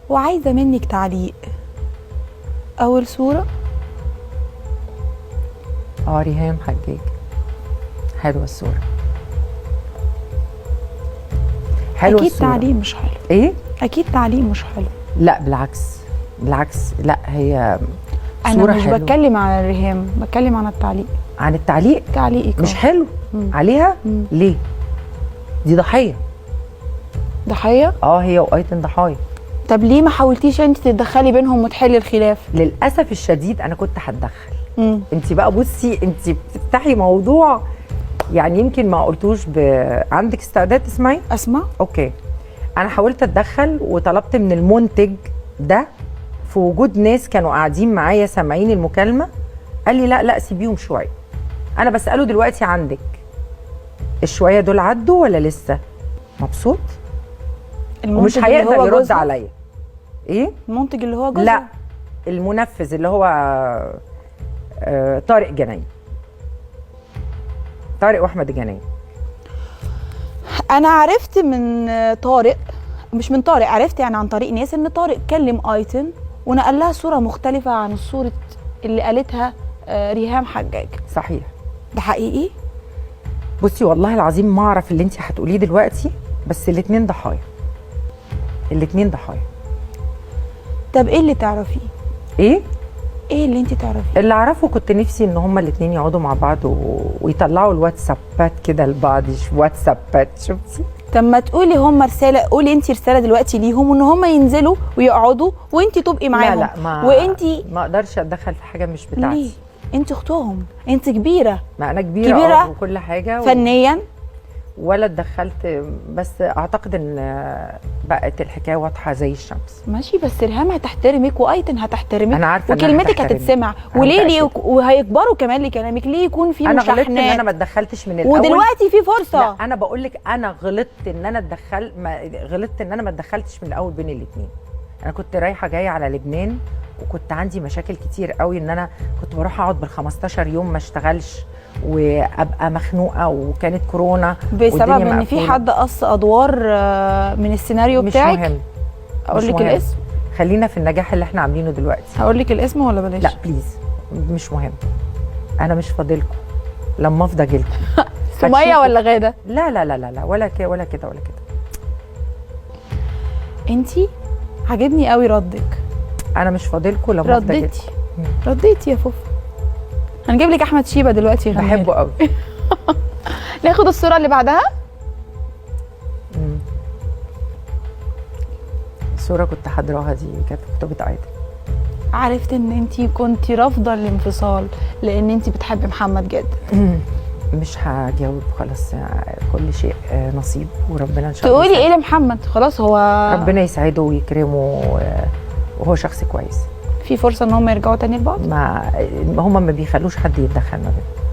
وعايزه منك تعليق. اول صوره ريهام حجاج، حلوه الصوره، حلوه اكيد الصوره. تعليق مش حلو. ايه؟ اكيد تعليق مش حلو. لا بالعكس، بالعكس، لا هي انا صوره مش حلوه. بتكلم عن ريهام، بتكلم عن التعليق. عن التعليق؟ تعليقك مش حلو عليها. ليه؟ دي ضحيه. ضحيه؟ هي وايتن ضحايا. طب ليه ما حاولتيش انت تتدخلي بينهم وتحلي الخلاف؟ للاسف الشديد انا كنت هتدخل. انت بقى بصي، انت بتفتحي موضوع يعني يمكن ما قلتوش عندك استعداد تسمعي؟ اسمع. اوكي. انا حاولت اتدخل وطلبت من المنتج ده في وجود ناس كانوا قاعدين معايا سامعين المكالمه، قال لي لا لا سيبيهم شويه. انا بساله دلوقتي عندك الشويه دول عدوا ولا لسه؟ مبسوط؟ ومش هيقدر يرد عليا. ايه؟ المنتج اللي هو جوزها؟ لا، المنفذ اللي هو طارق جناي، طارق واحمد جناي. انا عرفت من طارق، مش من طارق، عرفت يعني عن طريق ناس ان طارق كلم ايتن ونقل لها صوره مختلفه عن الصوره اللي قالتها ريهام حجاج. صحيح. ده حقيقي؟ بصي والله العظيم ما اعرف اللي انت هتقوليه دلوقتي، بس الاتنين ضحايا، الاتنين ضحايا. طب ايه اللي تعرفيه؟ ايه اللي انت تعرفيه؟ اللي اعرفه كنت نفسي ان هما الاتنين يقعدوا مع بعض ويطلعوا الواتسابات كده لبعض. واتسابات، شفتي؟ طب ما تقولي هما رساله، قولي انت رساله دلوقتي ليهم ان هما ينزلوا ويقعدوا وانت تبقي معاهم. لا لا، ما اقدرش اتدخل في حاجه مش بتاعتي. ليه؟ انت اختهم، انت كبيره. ما انا كبيره وكل حاجه فنيا ولا اتدخلت، بس اعتقد ان بقت الحكايه واضحه زي الشمس. ماشي، بس ريهام هتحترمك وايتن هتحترمك. انا عارفه وكلمتك هتتسمع. وليه وهيكبروا كمان لكلامك. ليه يكون في مشاحنات؟ انا غلطت ان انا ما اتدخلتش من الاول، ودلوقتي في فرصه. لا انا بقول لك انا غلطت ان انا غلطت ان انا ما اتدخلتش من الاول بين الاثنين. انا كنت رايحه جايه على لبنان وكنت عندي مشاكل كتير قوي، ان انا كنت بروح اقعد بال15 يوم ما اشتغلش وابقى مخنوقه، وكانت كورونا بسبب ان في حد قص ادوار من السيناريو بتاعك. مش مهم. اقول لك الاسم؟ خلينا في النجاح اللي احنا عاملينه دلوقتي. هقول لك الاسم ولا بلاش؟ لا بليز، مش مهم. انا مش فاضلكم لما افضى اجيلكم. سميه ولا غاده؟ لا لا لا لا، ولا كده ولا كده ولا كده. انتي عجبني قوي ردك. انا مش فاضلكم لما افضى اجيلكم. رديتي يا فوفا. هنجيب لك احمد شيبه دلوقتي يغني. بحبه قوي. ناخد الصوره اللي بعدها. الصوره كنت حاضراها، دي كانت خطوبه عادل. عرفت ان انتي كنتي رافضه الانفصال لان انتي بتحبي محمد جدا. مش هجاوب خلاص، كل شيء نصيب وربنا ان شاء الله. تقولي ايه لمحمد؟ خلاص هو ربنا يسعده ويكرمه وهو شخص كويس. في فرصه ان هم يرجعوا تاني لبعض؟ ما هم ما بيخلوش حد يتدخل ما بينهم.